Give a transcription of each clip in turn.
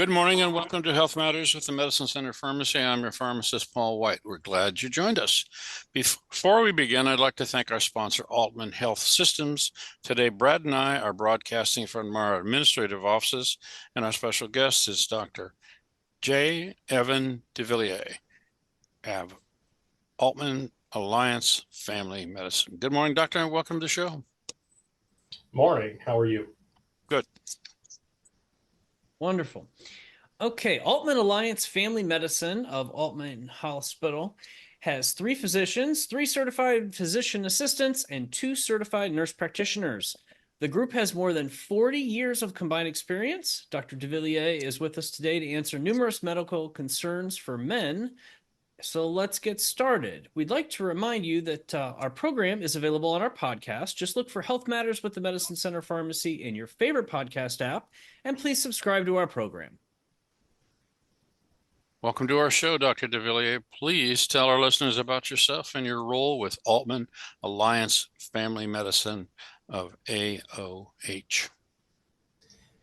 Good morning and welcome to Health Matters with the Medicine Center Pharmacy. I'm your pharmacist, Paul White. We're glad you joined us. Before we begin, I'd like to thank our sponsor, Aultman Health Systems. Today, Brad and I are broadcasting from our administrative offices, and our special guest is Dr. J. Evan Devillier of Aultman Alliance Family Medicine. Good morning, doctor, and welcome to the show. Morning. How are you? Good. Wonderful. Okay, Aultman Alliance Family Medicine of Aultman Hospital has 3 physicians, 3 certified physician assistants, and 2 certified nurse practitioners. The group has more than 40 years of combined experience. Dr. Devillier is with us today to answer numerous medical concerns for men. So let's get started. We'd like to remind you that our program is available on our podcast. Just look for Health Matters with the Medicine Center Pharmacy in your favorite podcast app, and please subscribe to our program. Welcome to our show, Dr. Devillier. Please tell our listeners about yourself and your role with Aultman Alliance Family Medicine of AOH.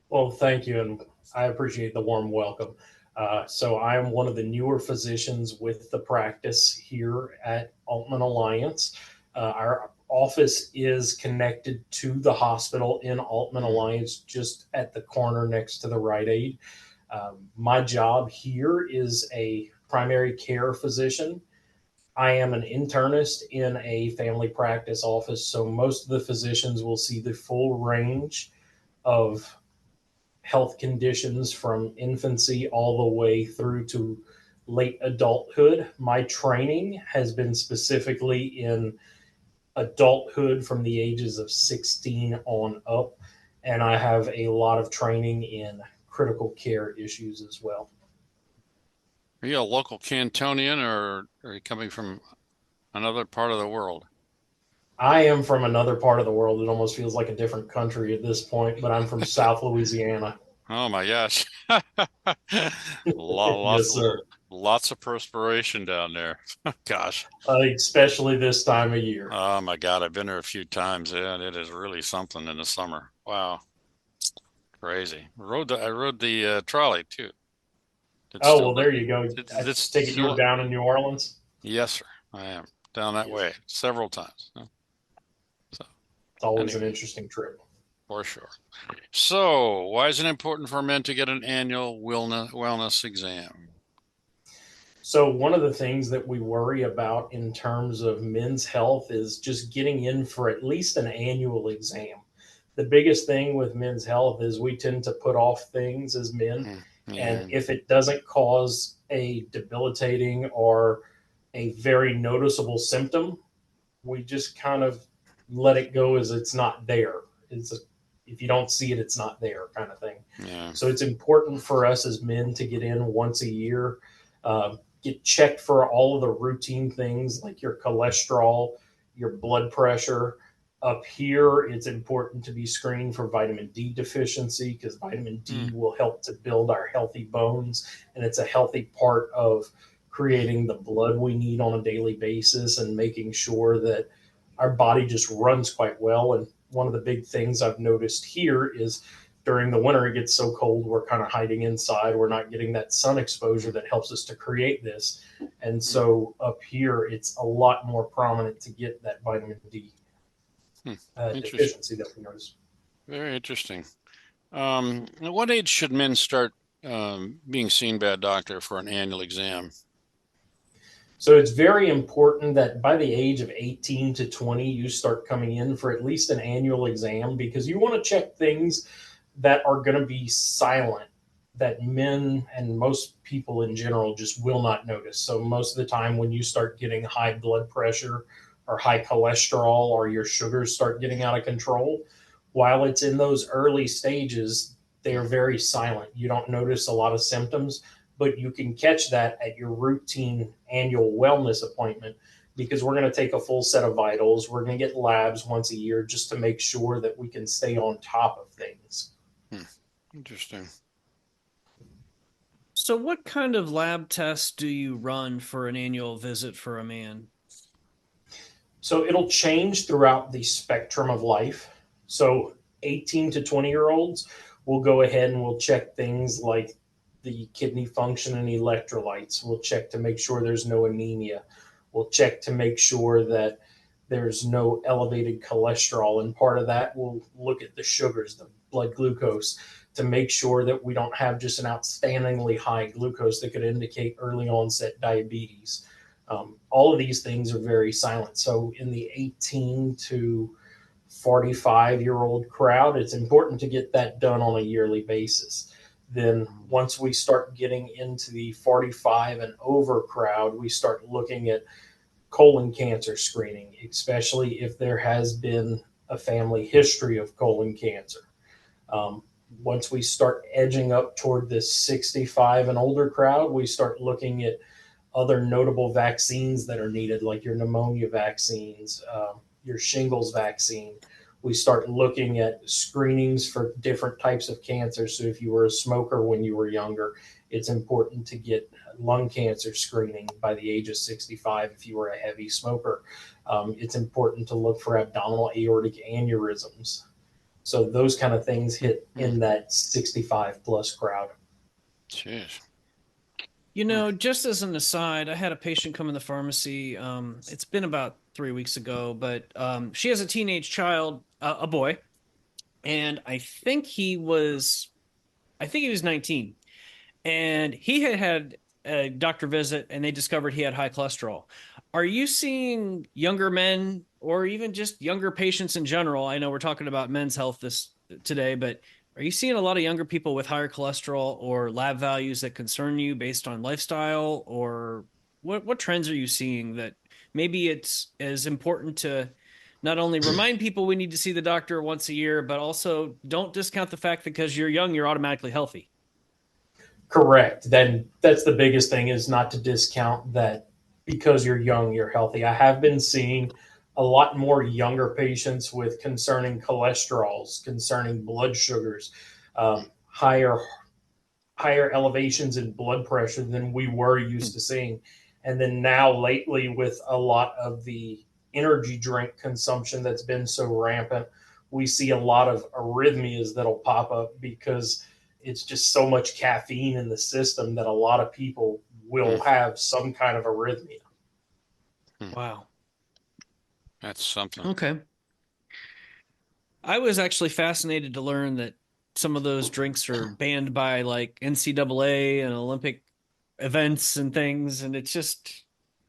Well, thank you, and I appreciate the warm welcome. So I'm one of the newer physicians with the practice here at Aultman Alliance. Our office is connected to the hospital in Aultman Alliance, just at the corner next to the Rite Aid. My job here is a primary care physician. I am an internist in a family practice office, so most of the physicians will see the full range of health conditions from infancy all the way through to late adulthood. My training has been specifically in adulthood from the ages of 16 on up, and I have a lot of training in critical care issues as well. Are you a local Cantonian or are you coming from another part of the world? I am from another part of the world. It almost feels like a different country at this point, but I'm from South Louisiana. Oh my gosh. Yes, sir. Lots of perspiration down there. Gosh. Especially this time of year. Oh my God. I've been there a few times. Yeah, and it is really something in the summer. Wow. Crazy. I rode the trolley too. Well, there you go. I It's take it you were still, down in New Orleans? yes, sir. I am down that Yes. way several times. So It's always an anyway, interesting trip. for sure. So, why is it important for men to get an annual wellness exam? So, one of the things that we worry about in terms of men's health is just getting in for at least an annual exam. The biggest thing with men's health is we tend to put off things as men. Yeah. And if it doesn't cause a debilitating or a very noticeable symptom, we just kind of let it go as it's not there. If you don't see it, it's not there kind of thing. Yeah. So it's important for us as men to get in once a year, get checked for all of the routine things like your cholesterol, your blood pressure. Up here, it's important to be screened for vitamin D deficiency because vitamin D will help to build our healthy bones, and it's a healthy part of creating the blood we need on a daily basis and making sure that our body just runs quite well. And one of the big things I've noticed here is during the winter, it gets so cold, we're kind of hiding inside. We're not getting that sun exposure that helps us to create this. And so up here, it's a lot more prominent to get that vitamin D deficiency that we notice. Very interesting. At what age should men start being seen by a doctor for an annual exam? So it's very important that by the age of 18 to 20, you start coming in for at least an annual exam because you want to check things that are going to be silent, that men and most people in general just will not notice. So most of the time when you start getting high blood pressure or high cholesterol or your sugars start getting out of control, while it's in those early stages, they are very silent. You don't notice a lot of symptoms, but you can catch that at your routine annual wellness appointment because we're going to take a full set of vitals. We're going to get labs once a year just to make sure that we can stay on top of things. Interesting. So what kind of lab tests do you run for an annual visit for a man? So it'll change throughout the spectrum of life. So 18 to 20-year-olds, we'll go ahead and we'll check things like the kidney function and electrolytes. We'll check to make sure there's no anemia. We'll check to make sure that there's no elevated cholesterol. And part of that, we'll look at the sugars, the blood glucose, to make sure that we don't have just an outstandingly high glucose that could indicate early onset diabetes. All of these things are very silent. So in the 18 to 45-year-old crowd, it's important to get that done on a yearly basis. Then once we start getting into the 45 and over crowd, we start looking at colon cancer screening, especially if there has been a family history of colon cancer. Once we start edging up toward this 65 and older crowd, we start looking at other notable vaccines that are needed, like your pneumonia vaccines, your shingles vaccine. We start looking at screenings for different types of cancer. So if you were a smoker when you were younger, it's important to get lung cancer screening by the age of 65 if you were a heavy smoker. It's important to look for abdominal aortic aneurysms. So those kind of things hit in that 65 plus crowd. Jeez. Just as an aside, I had a patient come in the pharmacy. It's been about 3 weeks ago, but she has a teenage child, a boy, and I think he was 19, and he had a doctor visit, and they discovered he had high cholesterol. Are you seeing younger men, or even just younger patients in general? I know we're talking about men's health today, but are you seeing a lot of younger people with higher cholesterol or lab values that concern you based on lifestyle, or what trends are you seeing that maybe it's as important to not only remind people we need to see the doctor once a year, but also don't discount the fact that because you're young, you're automatically healthy? Correct. Then that's the biggest thing, is not to discount that because you're young, you're healthy. I have been seeing a lot more younger patients with concerning cholesterols, concerning blood sugars, higher elevations in blood pressure than we were used to seeing. And then now lately, with a lot of the energy drink consumption that's been so rampant, we see a lot of arrhythmias that'll pop up because it's just so much caffeine in the system that a lot of people will have some kind of arrhythmia. Wow. That's something. Okay. I was actually fascinated to learn that some of those drinks are banned by like NCAA and Olympic events and things. And it's just,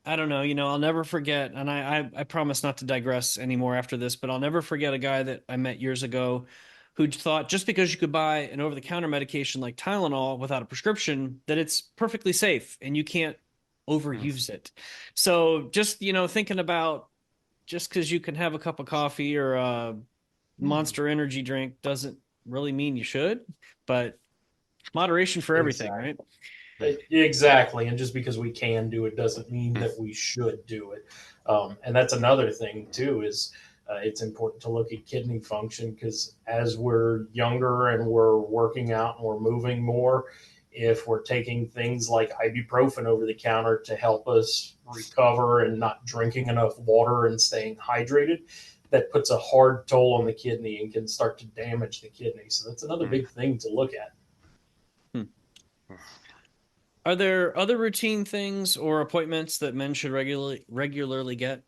I don't know, I'll never forget. And I promise not to digress anymore after this, but I'll never forget a guy that I met years ago who thought just because you could buy an over the counter medication like Tylenol without a prescription, that it's perfectly safe and you can't overuse it. So just, thinking about just because you can have a cup of coffee or a Monster energy drink doesn't really mean you should, but moderation for everything, right? Exactly. And just because we can do it doesn't mean that we should do it. And that's another thing too, is it's important to look at kidney function, because as we're younger and we're working out and we're moving more, if we're taking things like ibuprofen over the counter to help us recover and not drinking enough water and staying hydrated, that puts a hard toll on the kidney and can start to damage the kidney. So that's another big thing to look at. Are there other routine things or appointments that men should regularly get?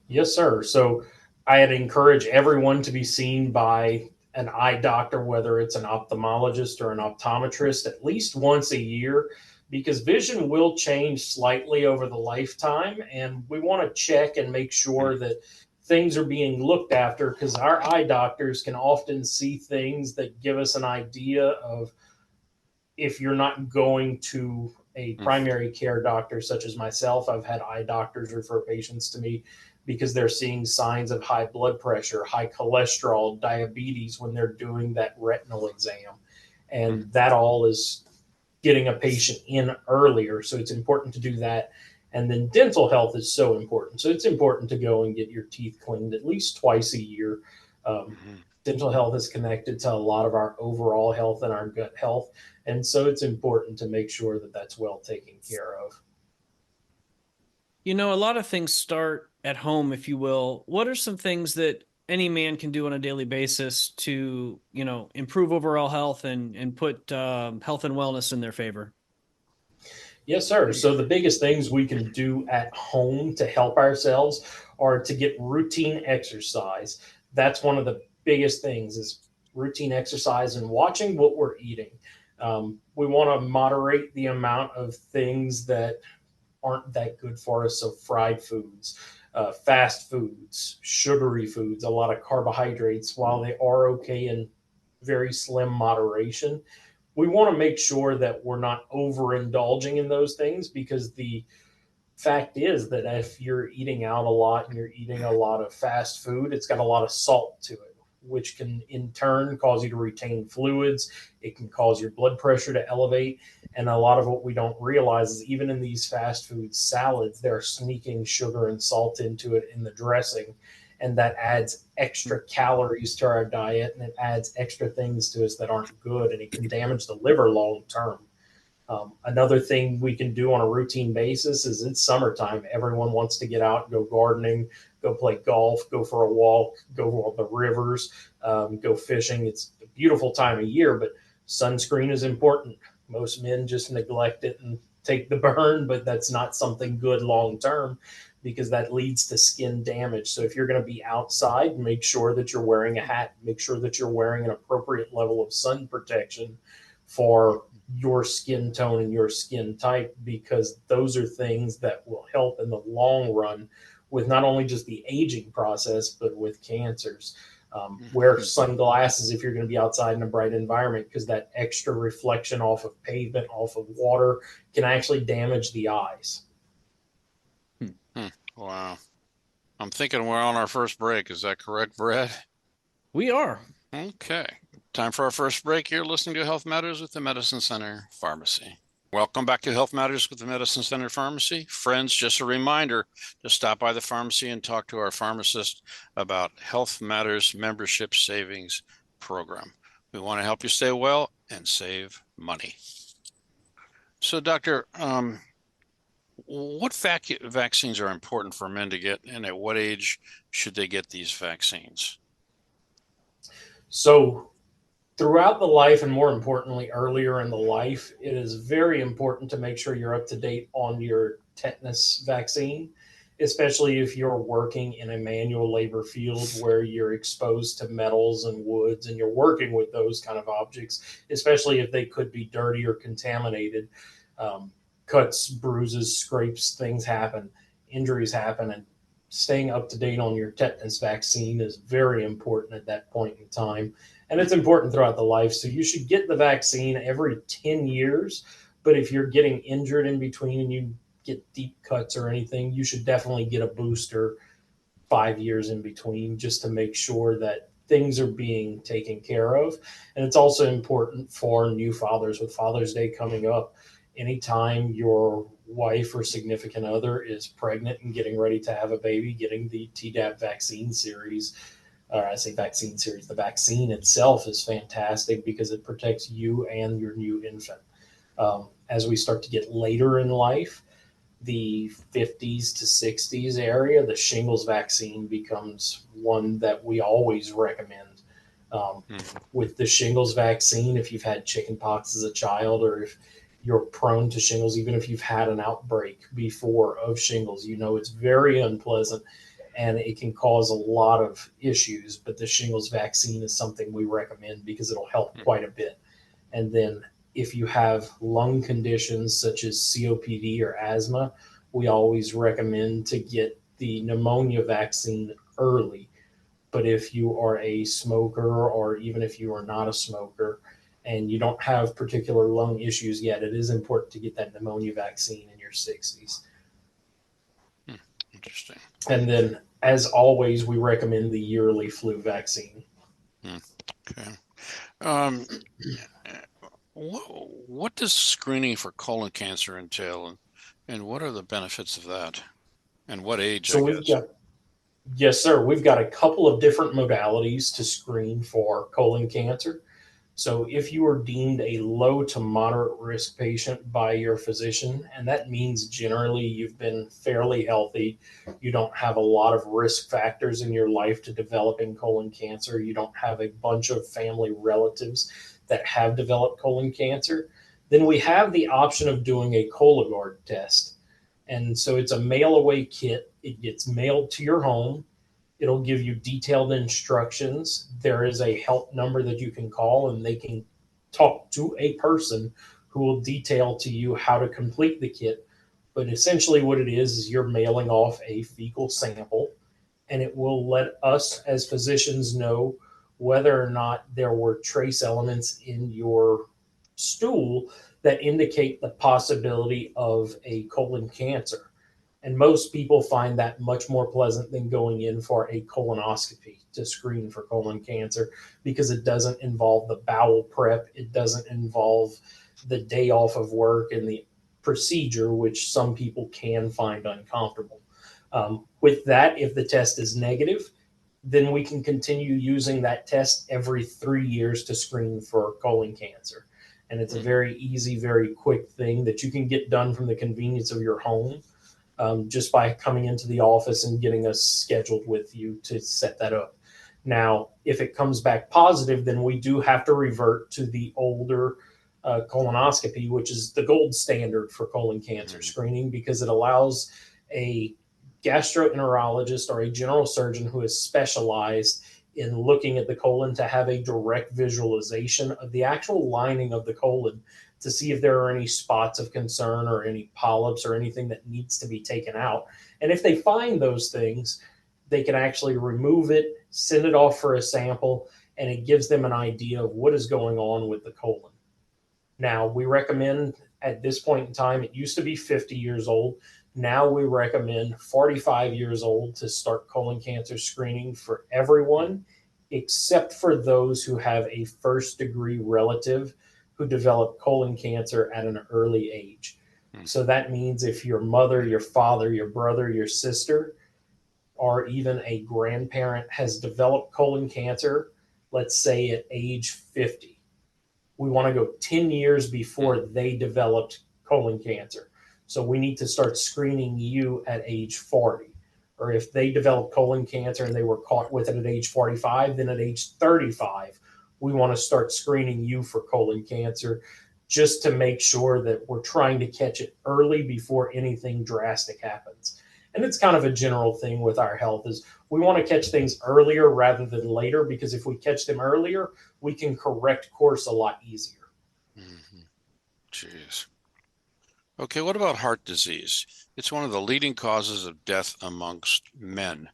Yes, sir. So I'd encourage everyone to be seen by an eye doctor, whether it's an ophthalmologist or an optometrist, at least once a year, because vision will change slightly over the lifetime. And we want to check and make sure that things are being looked after, because our eye doctors can often see things that give us an idea of, if you're not going to a primary care doctor such as myself. I've had eye doctors refer patients to me because they're seeing signs of high blood pressure, high cholesterol, diabetes when they're doing that retinal exam. And that all is getting a patient in earlier. So it's important to do that. And then dental health is so important. So it's important to go and get your teeth cleaned at least twice a year. Dental health is connected to a lot of our overall health and our gut health. And so it's important to make sure that that's well taken care of. A lot of things start at home, if you will. What are some things that any man can do on a daily basis to, improve overall health and put health and wellness in their favor? Yes, sir. So the biggest things we can do at home to help ourselves are to get routine exercise. That's one of the biggest things is routine exercise and watching what we're eating. We want to moderate the amount of things that aren't that good for us. So fried foods, fast foods, sugary foods, a lot of carbohydrates, while they are okay in very slim moderation, we want to make sure that we're not overindulging in those things, because the fact is that if you're eating out a lot and you're eating a lot of fast food, it's got a lot of salt to it, which can in turn cause you to retain fluids. It can cause your blood pressure to elevate. And a lot of what we don't realize is even in these fast food salads, they're sneaking sugar and salt into it in the dressing. And that adds extra calories to our diet, and it adds extra things to us that aren't good, and it can damage the liver long term. Another thing we can do on a routine basis is it's summertime. Everyone wants to get out, go gardening, go play golf, go for a walk, go on the rivers, go fishing. It's a beautiful time of year, but sunscreen is important. Most men just neglect it and take the burn, but that's not something good long term, because that leads to skin damage. So if you're going to be outside, make sure that you're wearing a hat, make sure that you're wearing an appropriate level of sun protection for your skin tone and your skin type, because those are things that will help in the long run with not only just the aging process, but with cancers. Wear sunglasses if you're going to be outside in a bright environment, because that extra reflection off of pavement, off of water, can actually damage the eyes. Wow. I'm thinking we're on our first break. Is that correct, Brad? We are. Okay. Time for our first break. You're listening to Health Matters with the Medicine Center Pharmacy. Welcome back to Health Matters with the Medicine Center Pharmacy. Friends, just a reminder to stop by the pharmacy and talk to our pharmacist about Health Matters membership savings program. We want to help you stay well and save money. So, Doctor, what vaccines are important for men to get, and at what age should they get these vaccines? So, throughout the life, and more importantly, earlier in the life, it is very important to make sure you're up to date on your tetanus vaccine, especially if you're working in a manual labor field where you're exposed to metals and woods and you're working with those kind of objects, especially if they could be dirty or contaminated. Um, Cuts, bruises, scrapes, things happen, injuries happen, and staying up to date on your tetanus vaccine is very important at that point in time. And it's important throughout the life. So you should get the vaccine every 10 years. But if you're getting injured in between and you get deep cuts or anything, you should definitely get a booster 5 years in between, just to make sure that things are being taken care of. And it's also important for new fathers with Father's Day coming up. Anytime your wife or significant other is pregnant and getting ready to have a baby, getting the Tdap vaccine series, or I say vaccine series, the vaccine itself is fantastic because it protects you and your new infant. As we start to get later in life, the 50s to 60s area, the shingles vaccine becomes one that we always recommend. With the shingles vaccine, if you've had chickenpox as a child, or if you're prone to shingles, even if you've had an outbreak before of shingles, it's very unpleasant and it can cause a lot of issues. But the shingles vaccine is something we recommend because it'll help quite a bit. And then if you have lung conditions such as COPD or asthma, we always recommend to get the pneumonia vaccine early. But if you are a smoker, or even if you are not a smoker and you don't have particular lung issues yet, it is important to get that pneumonia vaccine in your 60s. Interesting. And then, as always, we recommend the yearly flu vaccine. Okay. What does screening for colon cancer entail, and what are the benefits of that? And what age, So I we've guess? got Yes, sir. We've got a couple of different modalities to screen for colon cancer. So if you are deemed a low to moderate risk patient by your physician, and that means generally you've been fairly healthy, you don't have a lot of risk factors in your life to developing colon cancer, you don't have a bunch of family relatives that have developed colon cancer, then we have the option of doing a Cologuard test. And so it's a mail away kit. It gets mailed to your home. It'll give you detailed instructions. There is a help number that you can call, and they can talk to a person who will detail to you how to complete the kit. But essentially, what it is you're mailing off a fecal sample, and it will let us as physicians know whether or not there were trace elements in your stool that indicate the possibility of a colon cancer. And most people find that much more pleasant than going in for a colonoscopy to screen for colon cancer because it doesn't involve the bowel prep. It doesn't involve the day off of work and the procedure, which some people can find uncomfortable. With that, if the test is negative, then we can continue using that test every 3 years to screen for colon cancer. And it's a very easy, very quick thing that you can get done from the convenience of your home, just by coming into the office and getting us scheduled with you to set that up. Now, if it comes back positive, then we do have to revert to the older colonoscopy, which is the gold standard for colon cancer screening because it allows a gastroenterologist or a general surgeon who is specialized in looking at the colon to have a direct visualization of the actual lining of the colon to see if there are any spots of concern or any polyps or anything that needs to be taken out. And if they find those things, they can actually remove it, send it off for a sample, and it gives them an idea of what is going on with the colon. Now, we recommend at this point in time, it used to be 50 years old. Now we recommend 45 years old to start colon cancer screening for everyone, except for those who have a first degree relative who developed colon cancer at an early age. So that means if your mother, your father, your brother, your sister, or even a grandparent has developed colon cancer, let's say at age 50, we want to go 10 years before they developed colon cancer. So we need to start screening you at age 40. Or if they developed colon cancer and they were caught with it at age 45, then at age 35, we want to start screening you for colon cancer just to make sure that we're trying to catch it early before anything drastic happens. And it's kind of a general thing with our health is we want to catch things earlier rather than later because if we catch them earlier, we can correct course a lot easier. Mm-hmm. Jeez. Okay, what about heart disease? It's one of the leading causes of death amongst men.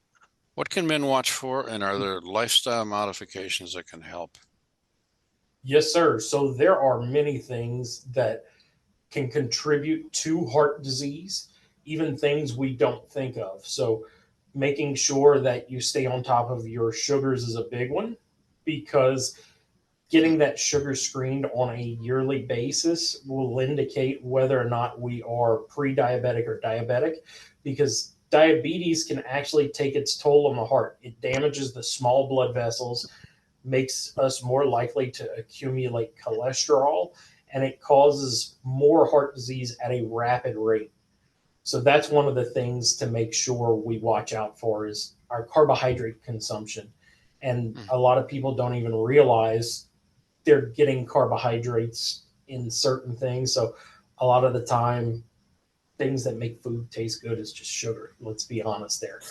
What can men watch for, and are there lifestyle modifications that can help? Yes, sir. So there are many things that can contribute to heart disease, even things we don't think of. So making sure that you stay on top of your sugars is a big one because getting that sugar screened on a yearly basis will indicate whether or not we are pre-diabetic or diabetic because diabetes can actually take its toll on the heart. It damages the small blood vessels, makes us more likely to accumulate cholesterol, and it causes more heart disease at a rapid rate. So that's one of the things to make sure we watch out for is our carbohydrate consumption. And a lot of people don't even realize they're getting carbohydrates in certain things. So a lot of the time, things that make food taste good is just sugar. Let's be honest there.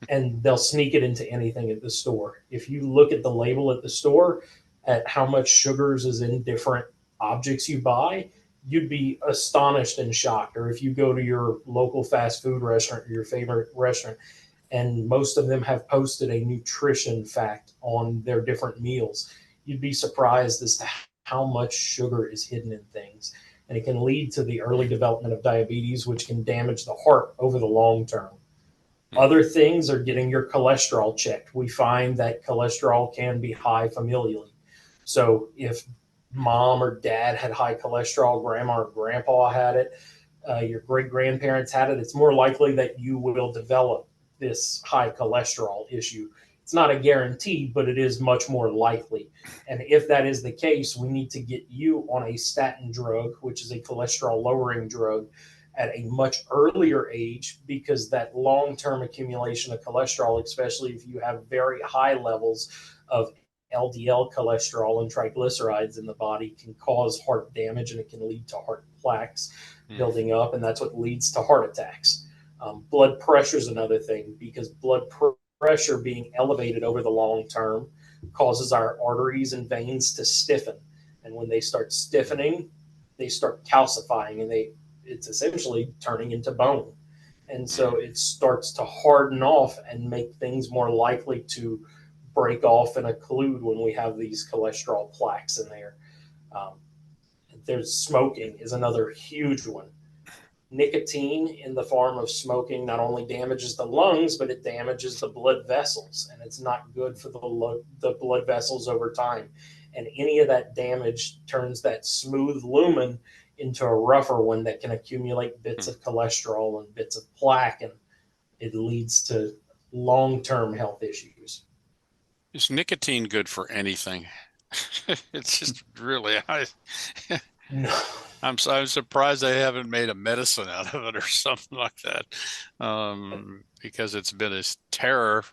And they'll sneak it into anything at the store. If you look at the label at the store at how much sugars is in different objects you buy, you'd be astonished and shocked. Or if you go to your local fast food restaurant or your favorite restaurant, and most of them have posted a nutrition fact on their different meals, you'd be surprised as to how much sugar is hidden in things. And it can lead to the early development of diabetes, which can damage the heart over the long term. Other things are getting your cholesterol checked. We find that cholesterol can be high familially. So if mom or dad had high cholesterol, grandma or grandpa had it, your great grandparents had it, it's more likely that you will develop this high cholesterol issue. It's not a guarantee, but it is much more likely. And if that is the case, we need to get you on a statin drug, which is a cholesterol lowering drug, at a much earlier age, because that long-term accumulation of cholesterol, especially if you have very high levels of LDL cholesterol and triglycerides in the body, can cause heart damage, and it can lead to heart plaques building up, and that's what leads to heart attacks. Blood pressure is another thing, because pressure being elevated over the long term causes our arteries and veins to stiffen, and when they start stiffening, they start calcifying, and it's essentially turning into bone, and so it starts to harden off and make things more likely to break off and occlude when we have these cholesterol plaques in there. Um, there's smoking is another huge one. Nicotine in the form of smoking not only damages the lungs, but it damages the blood vessels, and it's not good for the blood vessels over time. And any of that damage turns that smooth lumen into a rougher one that can accumulate bits of cholesterol and bits of plaque, and it leads to long-term health issues. Is nicotine good for anything? It's just really, No. I'm surprised they haven't made a medicine out of it or something like that, because it's been a terror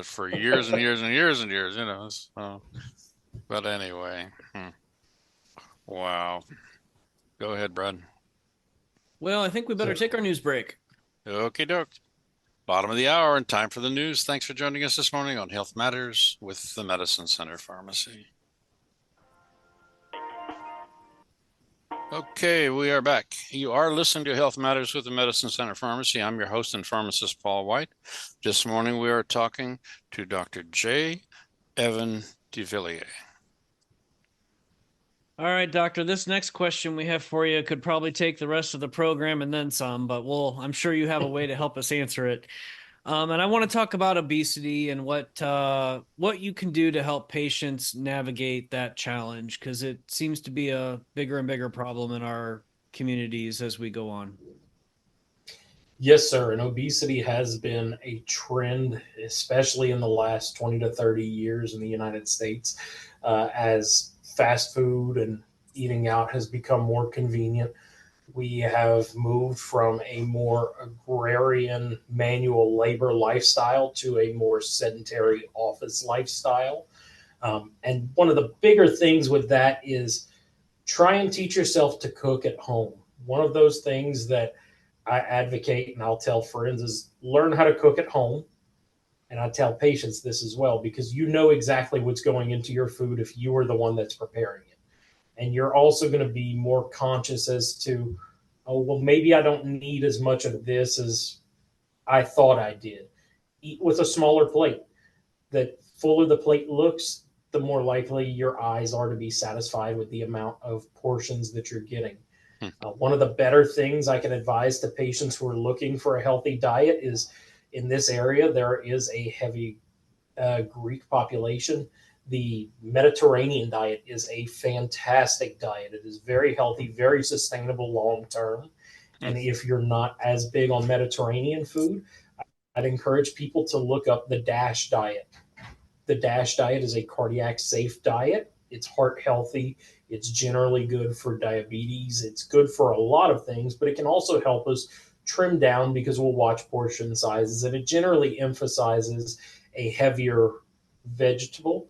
for years and years and years and years, So, but anyway, wow. Go ahead, Brad. Well, I think we better take our news break. Okie doke. Bottom of the hour and time for the news. Thanks for joining us this morning on Health Matters with the Medicine Center Pharmacy. Okay, we are back. You are listening to Health Matters with the Medicine Center Pharmacy. I'm your host and pharmacist, Paul White. This morning we are talking to Dr. J. Evan Devillier. All right, doctor, this next question we have for you could probably take the rest of the program and then some, but I'm sure you have a way to help us answer it. And I want to talk about obesity and what you can do to help patients navigate that challenge, because it seems to be a bigger and bigger problem in our communities as we go on. Yes, sir. And obesity has been a trend, especially in the last 20 to 30 years in the United States, as fast food and eating out has become more convenient. We have moved from a more agrarian manual labor lifestyle to a more sedentary office lifestyle. And one of the bigger things with that is try and teach yourself to cook at home. One of those things that I advocate and I'll tell friends is learn how to cook at home. And I tell patients this as well, because you know exactly what's going into your food if you are the one that's preparing it. And you're also going to be more conscious as to, oh, well, maybe I don't need as much of this as I thought I did. Eat with a smaller plate. The fuller the plate looks, the more likely your eyes are to be satisfied with the amount of portions that you're getting. One of the better things I can advise to patients who are looking for a healthy diet is, in this area, there is a heavy Greek population. The Mediterranean diet is a fantastic diet. It is very healthy, very sustainable long term. And if you're not as big on Mediterranean food, I'd encourage people to look up the DASH diet. The DASH diet is a cardiac safe diet. It's heart healthy. It's generally good for diabetes. It's good for a lot of things, but it can also help us trim down because we'll watch portion sizes. And it generally emphasizes a heavier vegetable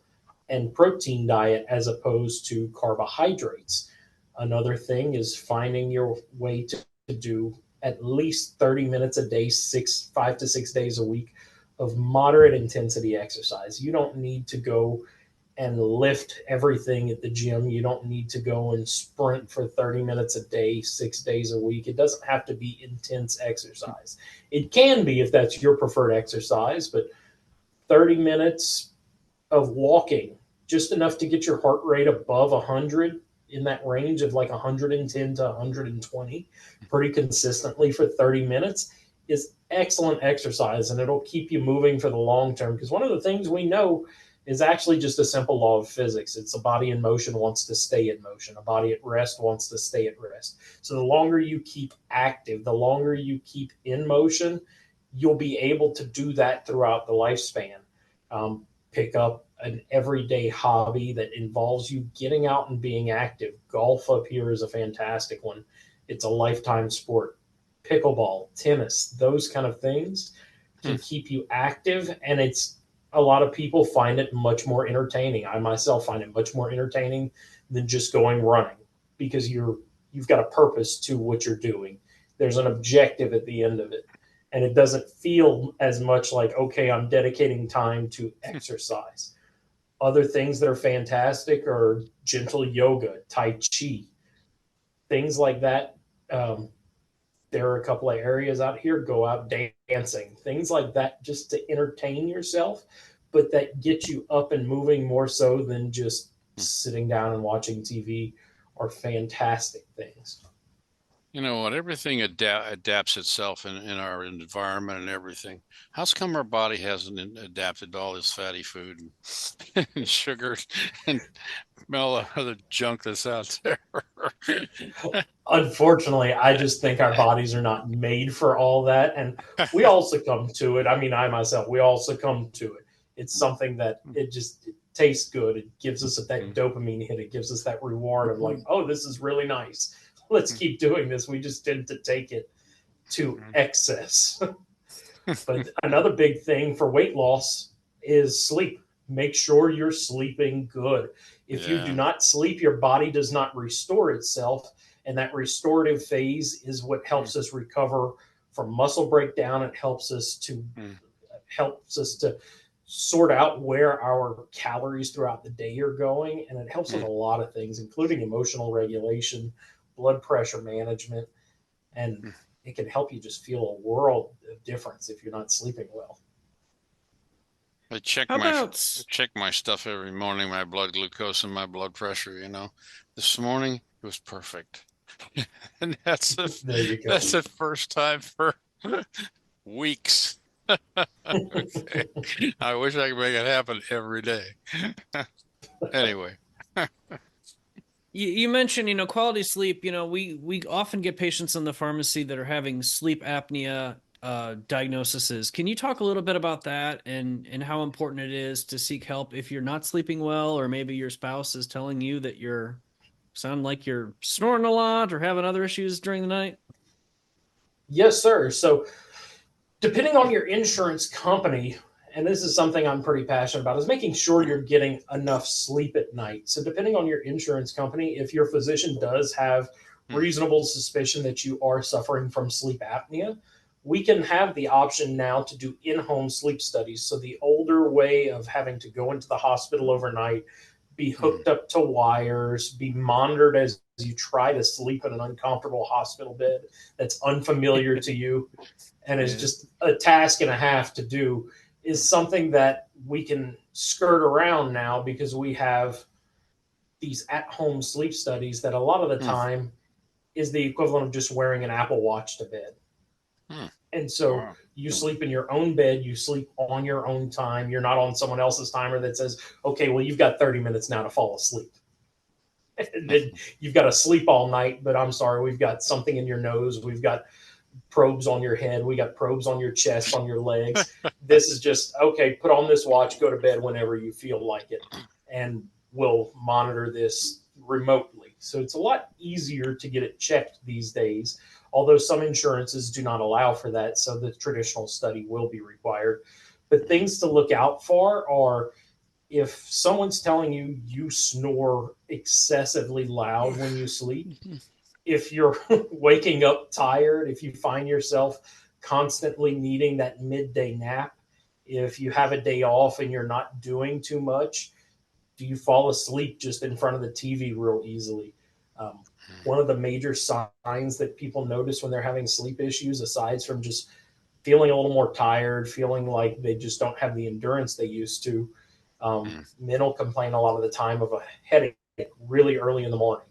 and protein diet as opposed to carbohydrates. Another thing is finding your way to do at least 30 minutes a day, 5 to 6 days a week of moderate intensity exercise. You don't need to go and lift everything at the gym. You don't need to go and sprint for 30 minutes a day, 6 days a week. It doesn't have to be intense exercise. It can be if that's your preferred exercise, but 30 minutes of walking, just enough to get your heart rate above 100, in that range of like 110 to 120 pretty consistently for 30 minutes is excellent exercise, and it'll keep you moving for the long term. Because one of the things we know is actually just a simple law of physics. It's a body in motion wants to stay in motion. A body at rest wants to stay at rest. So the longer you keep active, the longer you keep in motion, you'll be able to do that throughout the lifespan. Pick up an everyday hobby that involves you getting out and being active. Golf up here is a fantastic one. It's a lifetime sport. Pickleball, tennis, those kind of things Hmm. can keep you active, and it's a lot of people find it much more entertaining. I myself find it much more entertaining than just going running, because you've got a purpose to what you're doing. There's an objective at the end of it. And it doesn't feel as much like, okay, I'm dedicating time to exercise. Other things that are fantastic are gentle yoga, Tai Chi, things like that. Um, there are a couple of areas out here, go out dancing, things like that, just to entertain yourself, but that get you up and moving more so than just sitting down and watching TV, are fantastic things. You know what? Everything adapts itself in our environment and everything. How's come our body hasn't adapted to all this fatty food and sugars and all the other junk that's out there? Unfortunately, I just think our bodies are not made for all that. And we all succumb to it. I mean, I myself, we all succumb to it. It's something that it tastes good. It gives us that dopamine hit. It gives us that reward of like, oh, this is really nice. Let's keep doing this. We just tend to take it to excess. But another big thing for weight loss is sleep. Make sure you're sleeping good. If you do Yeah. not sleep, your body does not restore itself. And that restorative phase is what helps us recover from muscle breakdown. It helps us to sort out where our calories throughout the day are going. And it helps with a lot of things, including emotional regulation, blood pressure management, and it can help you just feel a world of difference if you're not sleeping well. I How about check my stuff every morning, my blood glucose and my blood pressure, you know. This morning it was perfect. And There you go. that's the first time for weeks. Okay. I wish I could make it happen every day. Anyway. you mentioned, quality sleep. We often get patients in the pharmacy that are having sleep apnea diagnoses. Can you talk a little bit about that and how important it is to seek help if you're not sleeping well, or maybe your spouse is telling you that you're sound like you're snoring a lot or having other issues during the night? Yes, sir. So, depending on your insurance company, and this is something I'm pretty passionate about, is making sure you're getting enough sleep at night. So, depending on your insurance company, if your physician does have reasonable suspicion that you are suffering from sleep apnea, we can have the option now to do in-home sleep studies. So the older way of having to go into the hospital overnight, be hooked up to wires, be monitored as you try to sleep in an uncomfortable hospital bed that's unfamiliar to you and is just a task and a half to do, is something that we can skirt around now because we have these at-home sleep studies that a lot of the time is the equivalent of just wearing an Apple Watch to bed. And so you sleep in your own bed, you sleep on your own time. You're not on someone else's timer that says, okay, well, you've got 30 minutes now to fall asleep. And then you've got to sleep all night, but I'm sorry, we've got something in your nose. We've got probes on your head. We got probes on your chest, on your legs. This is just, okay, put on this watch, go to bed whenever you feel like it. And we'll monitor this remotely. So it's a lot easier to get it checked these days, although some insurances do not allow for that. So the traditional study will be required. But things to look out for are, if someone's telling you you snore excessively loud when you sleep, if you're waking up tired, if you find yourself constantly needing that midday nap, if you have a day off and you're not doing too much, do you fall asleep just in front of the TV real easily? One of the major signs that people notice when they're having sleep issues, aside from just feeling a little more tired, feeling like they just don't have the endurance they used to, men will complain a lot of the time of a headache really early in the morning.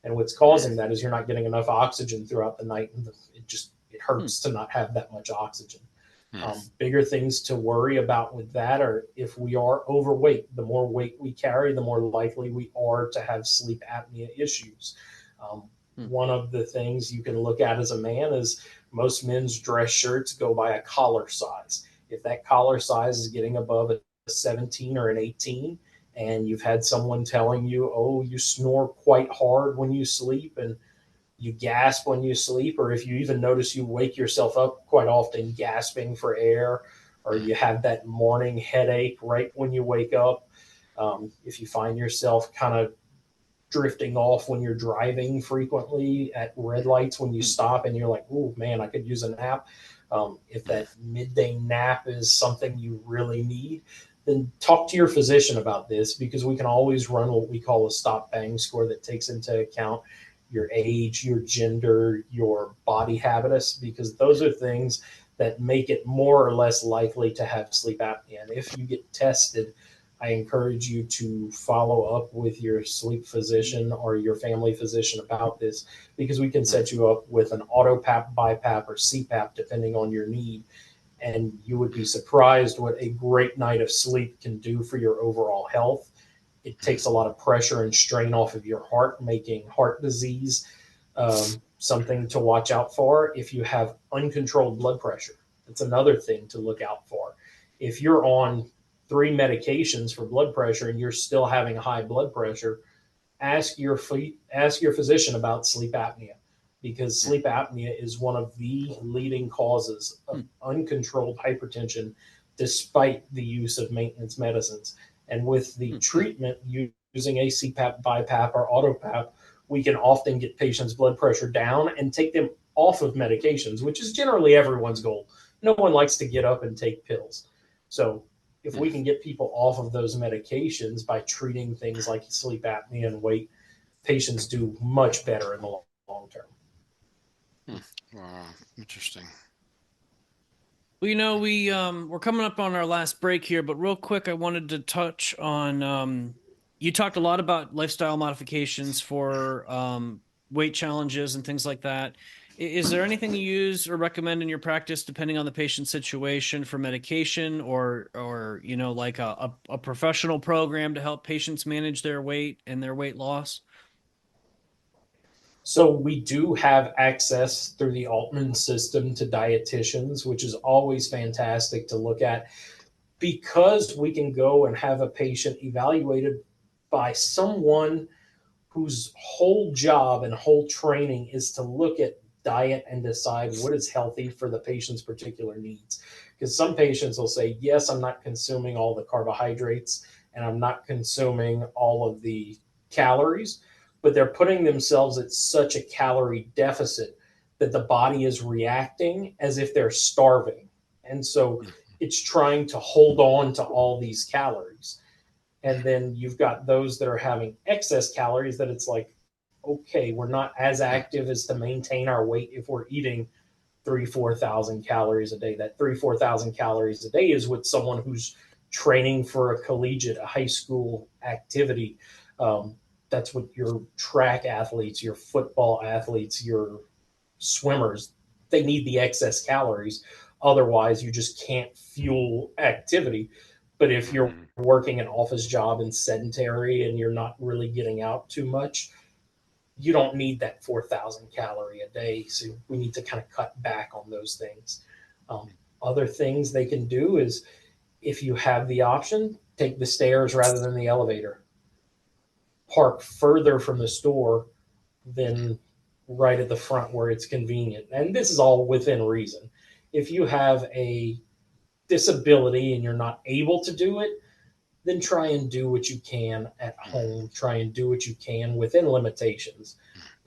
And what's causing that is you're not getting enough oxygen throughout the night, and it hurts to not have that much oxygen. Bigger things to worry about with that are, if we are overweight, the more weight we carry, the more likely we are to have sleep apnea issues. One of the things you can look at as a man is most men's dress shirts go by a collar size. If that collar size is getting above a 17 or an 18, and you've had someone telling you, oh, you snore quite hard when you sleep and you gasp when you sleep, or if you even notice you wake yourself up quite often gasping for air, or you have that morning headache right when you wake up, if you find yourself kind of drifting off when you're driving frequently at red lights when you stop and you're like, oh man, I could use a nap. If that midday nap is something you really need, then talk to your physician about this, because we can always run what we call a stop bang score that takes into account your age, your gender, your body habitus, because those are things that make it more or less likely to have sleep apnea. And if you get tested, I encourage you to follow up with your sleep physician or your family physician about this, because we can set you up with an AutoPAP, BiPAP, or CPAP, depending on your need. And you would be surprised what a great night of sleep can do for your overall health. It takes a lot of pressure and strain off of your heart, making heart disease something to watch out for. If you have uncontrolled blood pressure, it's another thing to look out for. If you're on 3 medications for blood pressure and you're still having high blood pressure, ask your physician about sleep apnea, because sleep apnea is one of the leading causes of uncontrolled hypertension despite the use of maintenance medicines. And with the treatment using a CPAP, BiPAP, or AutoPAP, we can often get patients' blood pressure down and take them off of medications, which is generally everyone's goal. No one likes to get up and take pills. So if we can get people off of those medications by treating things like sleep apnea and weight, patients do much better in the long term. Wow, interesting. Well, we're coming up on our last break here, but real quick, I wanted to touch on you talked a lot about lifestyle modifications for weight challenges and things like that. Is there anything you use or recommend in your practice, depending on the patient's situation, for medication or like a professional program to help patients manage their weight and their weight loss? So we do have access through the Aultman system to dietitians, which is always fantastic to look at, because we can go and have a patient evaluated by someone whose whole job and whole training is to look at diet and decide what is healthy for the patient's particular needs. Because some patients will say, yes, I'm not consuming all the carbohydrates and I'm not consuming all of the calories, but they're putting themselves at such a calorie deficit that the body is reacting as if they're starving. And so it's trying to hold on to all these calories. And then you've got those that are having excess calories that it's like, okay, we're not as active as to maintain our weight if we're eating 4,000 calories a day. That 4,000 calories a day is what someone who's training for a collegiate, a high school activity. That's what your track athletes, your football athletes, your swimmers, they need the excess calories. Otherwise, you just can't fuel activity. But if you're working an office job and sedentary and you're not really getting out too much, you don't need that 4,000 calorie a day. So we need to kind of cut back on those things. Other things they can do is, if you have the option, take the stairs rather than the elevator. Park further from the store than right at the front where it's convenient. And this is all within reason. If you have a disability and you're not able to do it, then try and do what you can at home. Try and do what you can within limitations,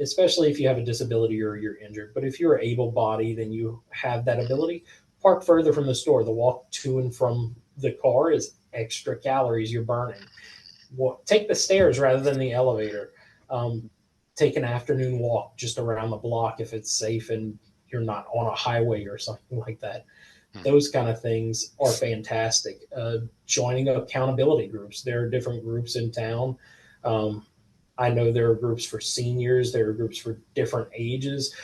especially if you have a disability or you're injured. But if you're able-bodied and you have that ability, park further from the store. The walk to and from the car is extra calories you're burning. Take the stairs rather than the elevator. Take an afternoon walk just around the block if it's safe and you're not on a highway or something like that. Those kind of things are fantastic. Joining accountability groups. There are different groups in town. I know there are groups for seniors. There are groups for different ages.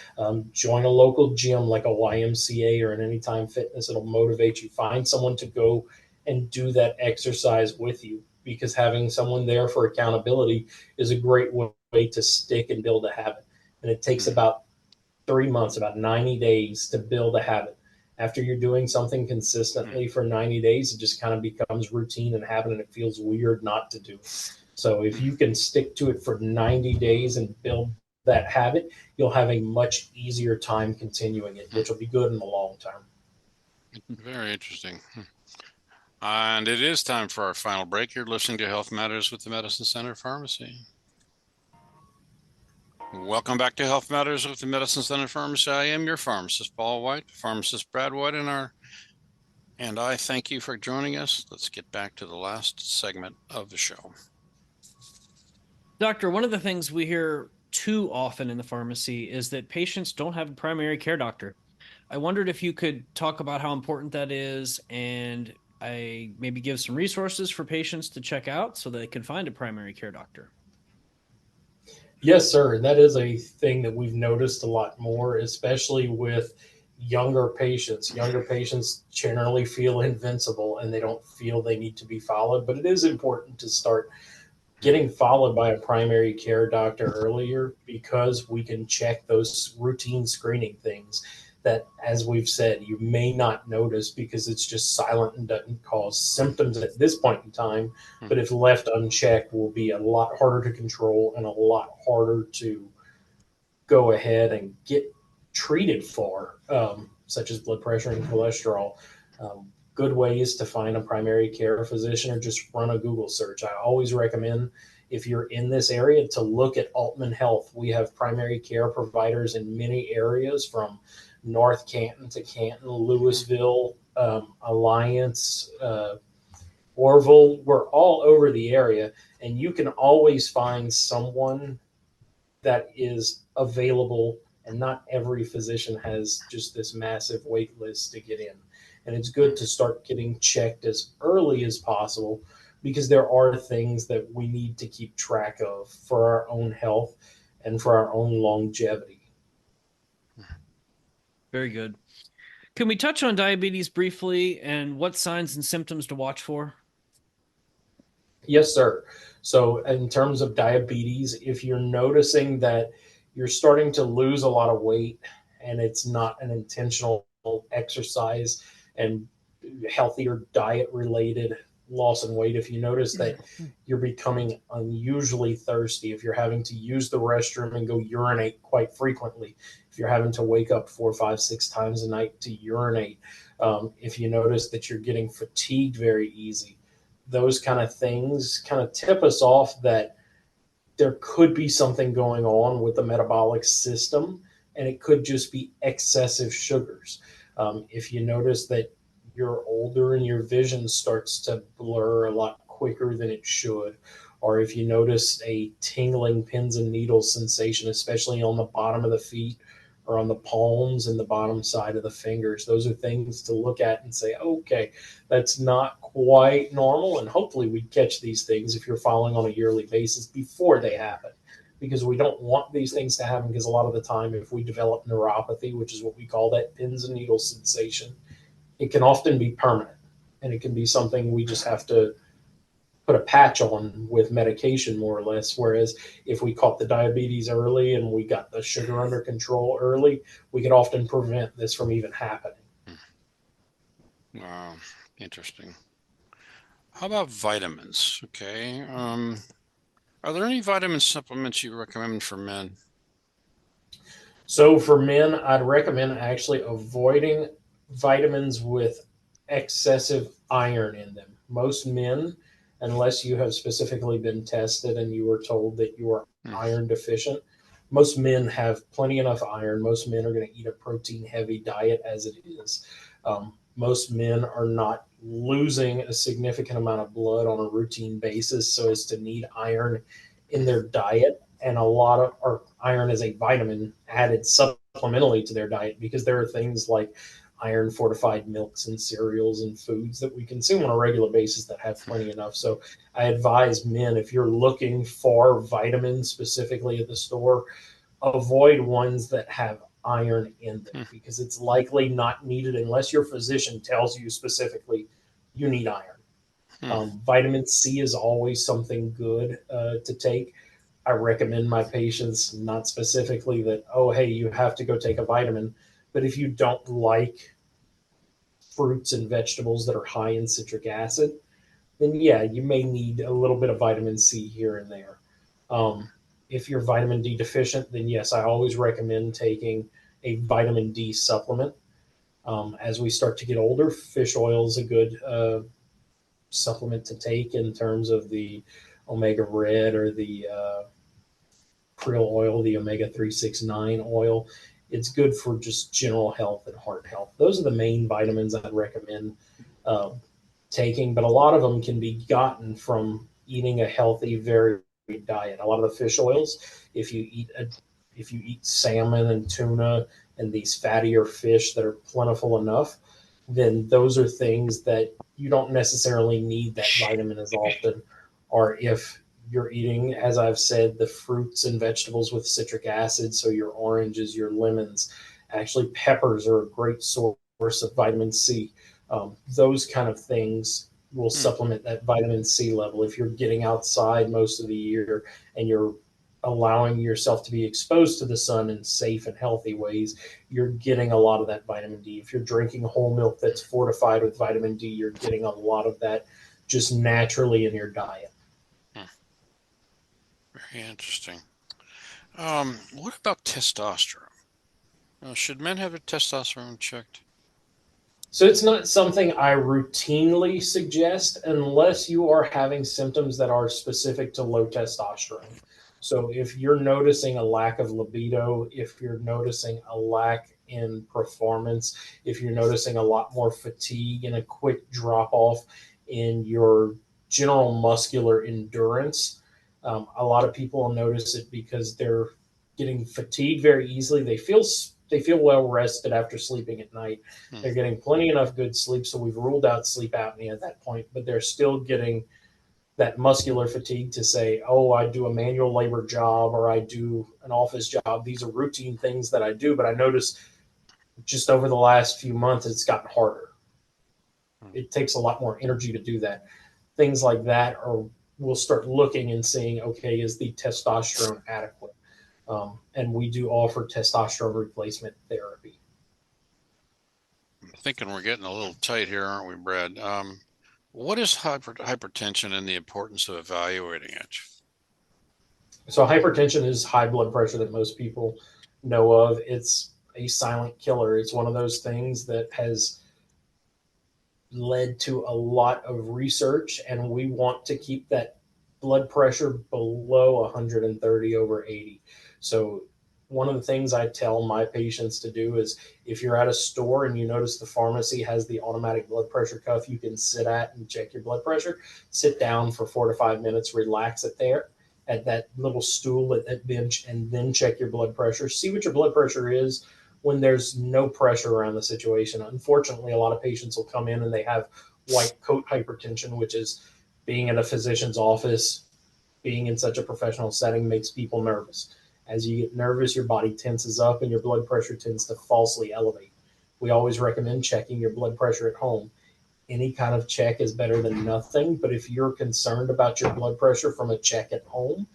Join a local gym like a YMCA or an Anytime Fitness. It'll motivate you. Find someone to go and do that exercise with you, because having someone there for accountability is a great way to stick and build a habit. And it takes about 3 months, about 90 days to build a habit. After you're doing something consistently for 90 days, it just kind of becomes routine and habit, and it feels weird not to do it. So if you can stick to it for 90 days and build that habit, you'll have a much easier time continuing it, which will be good in the long term. Very interesting. And it is time for our final break. You're listening to Health Matters with the Medicine Center Pharmacy. Welcome back to Health Matters with the Medicine Center Pharmacy. I am your pharmacist, Paul White, pharmacist Brad White, and I thank you for joining us. Let's get back to the last segment of the show. Doctor, one of the things we hear too often in the pharmacy is that patients don't have a primary care doctor. I wondered if you could talk about how important that is, and I maybe give some resources for patients to check out so they can find a primary care doctor. Yes, sir. That is a thing that we've noticed a lot more, especially with younger patients. Younger patients generally feel invincible and they don't feel they need to be followed, but it is important to start getting followed by a primary care doctor earlier because we can check those routine screening things that, as we've said, you may not notice because it's just silent and doesn't cause symptoms at this point in time. But if left unchecked, will be a lot harder to control and a lot harder to go ahead and get treated for, such as blood pressure and cholesterol. Good ways to find a primary care physician or just run a Google search. I always recommend, if you're in this area, to look at Aultman Health. We have primary care providers in many areas, from North Canton to Canton, Louisville, Alliance, Orville. We're all over the area, and you can always find someone that is available, and not every physician has just this massive wait list to get in. And it's good to start getting checked as early as possible because there are things that we need to keep track of for our own health and for our own longevity. Very good. Can we touch on diabetes briefly and what signs and symptoms to watch for? Yes, sir. So, in terms of diabetes, if you're noticing that you're starting to lose a lot of weight and it's not an intentional exercise and healthier diet related loss in weight, if you notice that you're becoming unusually thirsty, if you're having to use the restroom and go urinate quite frequently, if you're having to wake up 4, 5, 6 times a night to urinate, if you notice that you're getting fatigued very easy, those kind of things kind of tip us off that there could be something going on with the metabolic system, and it could just be excessive sugars. If you notice that you're older and your vision starts to blur a lot quicker than it should, or if you notice a tingling pins and needles sensation, especially on the bottom of the feet or on the palms and the bottom side of the fingers, those are things to look at and say, okay, that's not quite normal. And hopefully we catch these things if you're following on a yearly basis before they happen, because we don't want these things to happen, because a lot of the time if we develop neuropathy, which is what we call that pins and needles sensation, it can often be permanent, and it can be something we just have to put a patch on with medication, more or less. Whereas if we caught the diabetes early and we got the sugar under control early, we could often prevent this from even happening. Wow, interesting. How about vitamins? Okay. Are there any vitamin supplements you recommend for men? So for men, I'd recommend actually avoiding vitamins with excessive iron in them. Most men, unless you have specifically been tested and you were told that you are iron deficient, most men have plenty enough iron. Most men are going to eat a protein heavy diet as it is. Most men are not losing a significant amount of blood on a routine basis so as to need iron in their diet. And a lot of our iron is a vitamin added supplementally to their diet, because there are things like iron fortified milks and cereals and foods that we consume on a regular basis that have plenty enough. So I advise men, if you're looking for vitamins specifically at the store, avoid ones that have iron in them, because it's likely not needed unless your physician tells you specifically you need iron. Vitamin C is always something good to take. I recommend my patients, not specifically that, oh, hey, you have to go take a vitamin, but if you don't like fruits and vegetables that are high in citric acid, then yeah, you may need a little bit of vitamin C here and there. If you're vitamin D deficient, then yes, I always recommend taking a vitamin D supplement. As we start to get older, fish oil is a good supplement to take in terms of the omega red or the krill oil, the omega 369 oil. It's good for just general health and heart health. Those are the main vitamins I'd recommend uh, taking, but a lot of them can be gotten from eating a healthy, varied diet. A lot of the fish oils, if you eat if you eat salmon and tuna and these fattier fish that are plentiful enough, then those are things that you don't necessarily need that vitamin as often. Or if you're eating, as I've said, the fruits and vegetables with citric acid, so your oranges, your lemons, actually peppers are a great source of vitamin C. Those kind of things will supplement that vitamin C level. If you're getting outside most of the year and you're allowing yourself to be exposed to the sun in safe and healthy ways, you're getting a lot of that vitamin D. If you're drinking whole milk that's fortified with vitamin D, you're getting a lot of that just naturally in your diet. Very interesting. What about testosterone? Should men have their testosterone checked? So it's not something I routinely suggest unless you are having symptoms that are specific to low testosterone. So if you're noticing a lack of libido, if you're noticing a lack in performance, if you're noticing a lot more fatigue and a quick drop off in your general muscular endurance, a lot of people will notice it because they're getting fatigued very easily. They feel well rested after sleeping at night. They're getting plenty enough good sleep, so we've ruled out sleep apnea at that point, but they're still getting that muscular fatigue to say, oh, I do a manual labor job or I do an office job. These are routine things that I do, but I notice just over the last few months it's gotten harder. It takes a lot more energy to do that. Things like that are we'll start looking and seeing, okay, is the testosterone adequate? And we do offer testosterone replacement therapy. I'm thinking we're getting a little tight here, aren't we, Brad? What is hypertension and the importance of evaluating it? So hypertension is high blood pressure that most people know of. It's a silent killer. It's one of those things that has led to a lot of research, and we want to keep that blood pressure below 130 over 80. So one of the things I tell my patients to do is if you're at a store and you notice the pharmacy has the automatic blood pressure cuff you can sit at and check your blood pressure, sit down for 4 to 5 minutes, relax it there at that little stool at that bench, and then check your blood pressure. See what your blood pressure is when there's no pressure around the situation. Unfortunately, a lot of patients will come in and they have white coat hypertension, which is being in a physician's office, being in such a professional setting makes people nervous. As you get nervous, your body tenses up and your blood pressure tends to falsely elevate. We always recommend checking your blood pressure at home. Any kind of check is better than nothing, but if you're concerned about your blood pressure from a check at home,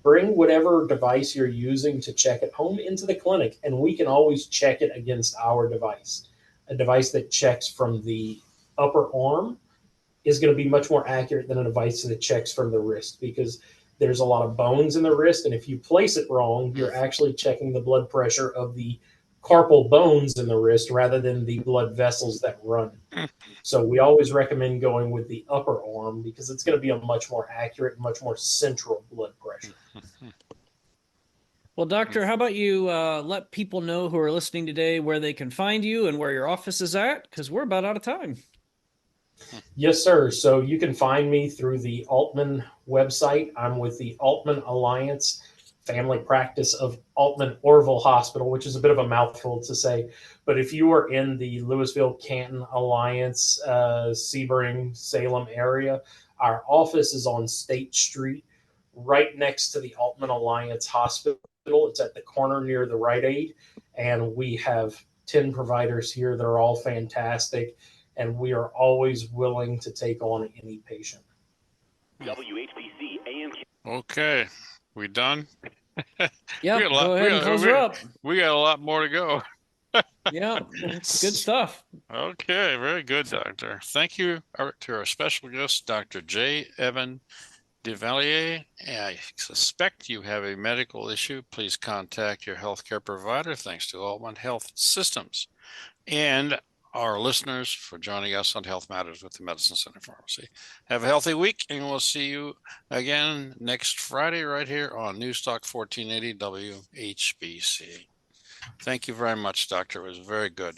bring whatever device you're using to check at home into the clinic, and we can always check it against our device. A device that checks from the upper arm is going to be much more accurate than a device that checks from the wrist because there's a lot of bones in the wrist. And if you place it wrong, you're actually checking the blood pressure of the carpal bones in the wrist rather than the blood vessels that run. So we always recommend going with the upper arm because it's going to be a much more accurate, much more central blood pressure. Well, Doctor, how about you let people know who are listening today where they can find you and where your office is at? Because we're about out of time. Yes, sir. So you can find me through the Aultman website. I'm with the Aultman Alliance family practice of Aultman Orville Hospital, which is a bit of a mouthful to say. But if you are in the Louisville, Canton Alliance, Sebring, Salem area, our office is on State Street, right next to the Aultman Alliance Hospital. It's at the corner near the Rite Aid. And we have 10 providers here that are all fantastic. And we are always willing to take on any patient. WHPC AM. Okay, we done? Yep, We got a lot- go ahead and close her up. We got a lot more to go. Yeah, it's good stuff. Okay, very good, Doctor. Thank you to our special guest, Dr. J. Evan Devillier. I suspect you have a medical issue. Please contact your healthcare provider. Thanks to Aultman Health Systems and our listeners for joining us on Health Matters with the Medicine Center Pharmacy. Have a healthy week, and we'll see you again next Friday right here on Newstalk 1480 WHBC. Thank you very much, Doctor. It was very good.